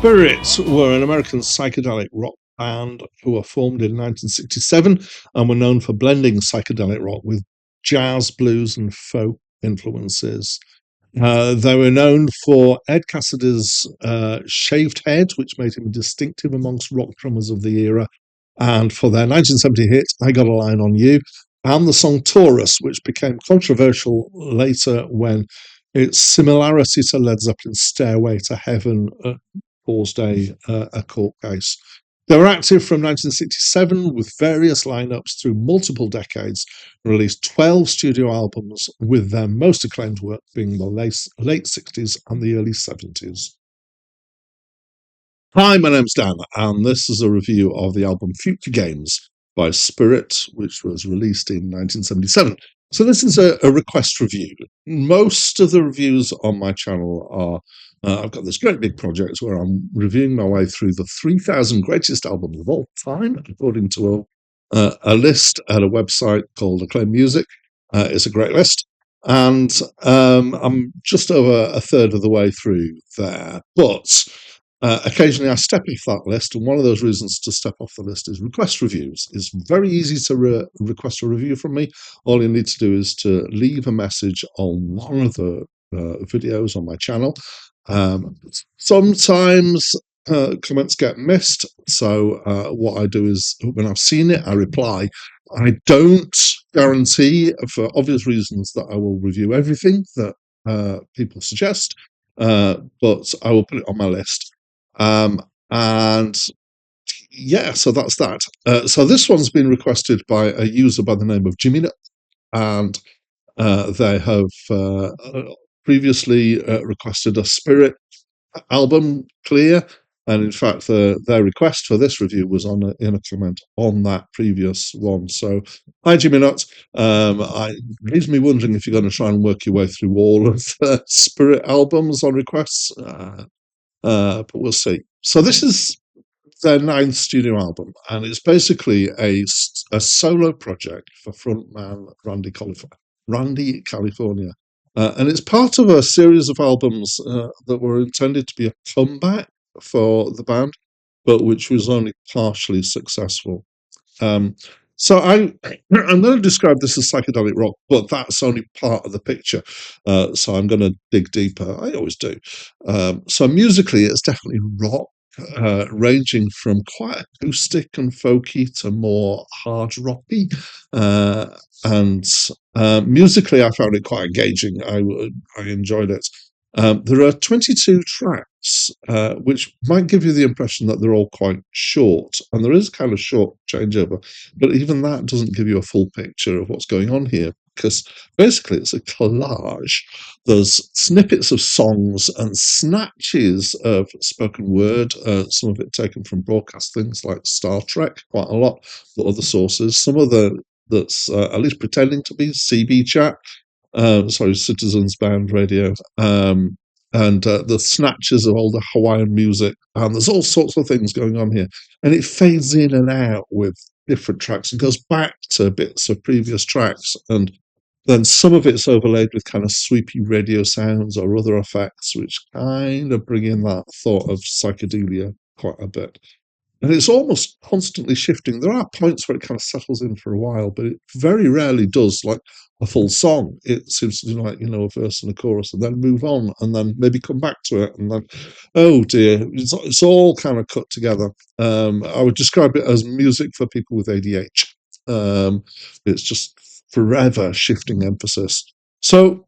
Spirits were an American psychedelic rock band who were formed in 1967 and were known for blending psychedelic rock with jazz, blues, and folk influences. They were known for Ed Cassidy's shaved head, which made him distinctive amongst rock drummers of the era, and for their 1970 hit, I Got a Line on You, and the song Taurus, which became controversial later when its similarity to Led Zeppelin's Stairway to Heaven caused a court case. They were active from 1967 with various lineups through multiple decades, released 12 studio albums, with their most acclaimed work being the late 60s and the early 70s. Hi, my name's Dan, and this is a review of the album Future Games by Spirit, which was released in 1977. So this is a request review. Most of the reviews on my channel are, I've got this great big project where I'm reviewing my way through the 3,000 greatest albums of all time, according to a list at a website called Acclaim Music. It's a great list. And I'm just over a third of the way through there. But occasionally I step off that list, and one of those reasons to step off the list is request reviews. It's very easy to request a review from me. All you need to do is to leave a message on one of the videos on my channel. Sometimes comments get missed, so what I do is when I've seen it, I reply. I don't guarantee, for obvious reasons, that I will review everything that people suggest, but I will put it on my list. And yeah, so that's that. So this one's been requested by a user by the name of Jimmy Nut, and they have previously requested a Spirit album, Clear, and in fact their request for this review was in a comment on that previous one. So hi Jimmy Nut, it leaves me wondering if you're going to try and work your way through all of the Spirit albums on requests, but we'll see. So this is their ninth studio album, and it's basically a solo project for frontman Randy California. And it's part of a series of albums that were intended to be a comeback for the band, but which was only partially successful. So I'm going to describe this as psychedelic rock, but that's only part of the picture. So I'm going to dig deeper. I always do. So musically, it's definitely rock, ranging from quite acoustic and folky to more hard rocky. And musically, I found it quite engaging. I enjoyed it. There are 22 tracks, which might give you the impression that they're all quite short, and there is kind of short changeover, but even that doesn't give you a full picture of what's going on here, because basically it's a collage. There's snippets of songs and snatches of spoken word, some of it taken from broadcast things like Star Trek, quite a lot, but other sources. Some of that's at least pretending to be CB chat, Citizens Band Radio, and the snatches of all the Hawaiian music, and there's all sorts of things going on here, and it fades in and out with different tracks and goes back to bits of previous tracks, and then some of it's overlaid with kind of sweepy radio sounds or other effects, which kind of bring in that thought of psychedelia quite a bit. And it's almost constantly shifting. There are points where it kind of settles in for a while, but it very rarely does like a full song. It seems to do like, a verse and a chorus and then move on and then maybe come back to it. And then, oh dear, it's all kind of cut together. I would describe it as music for people with ADHD. It's just forever shifting emphasis. So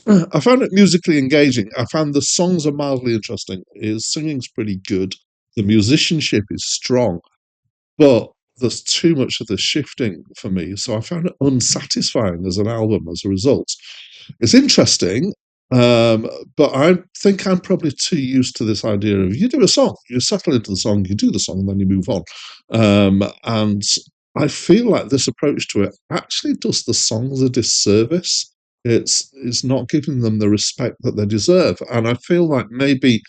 I found it musically engaging. I found the songs are mildly interesting. His singing's pretty good. The musicianship is strong, but there's too much of the shifting for me. So I found it unsatisfying as an album as a result. It's interesting, but I think I'm probably too used to this idea of you do a song, you settle into the song, you do the song, and then you move on. And I feel like this approach to it actually does the songs a disservice. It's not giving them the respect that they deserve. And I feel like maybe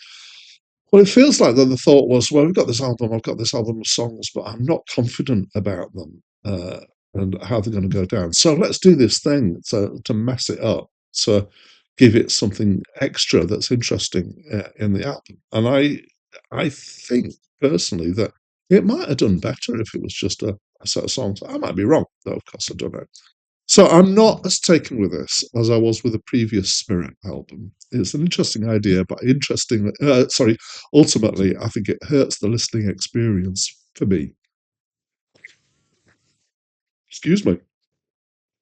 it feels like that the thought was, well, I've got this album of songs, but I'm not confident about them and how they're going to go down. So let's do this thing to mess it up, to give it something extra that's interesting in the album. And I think personally that it might have done better if it was just a set of songs. I might be wrong, though, of course I don't know. So I'm not as taken with this as I was with the previous Spirit album. It's an interesting idea, but ultimately, I think it hurts the listening experience for me. Excuse me.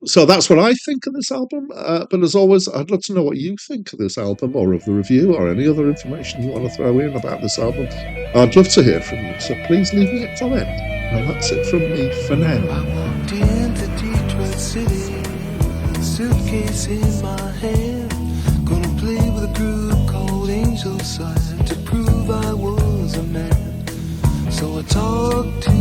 So that's what I think of this album. But as always, I'd love to know what you think of this album or of the review or any other information you want to throw in about this album. I'd love to hear from you. So please leave me a comment. And that's it from me for now. I walked into Detroit City, suitcase in my hand, gonna play with a group called Angel Side to prove I was a man. So I talked to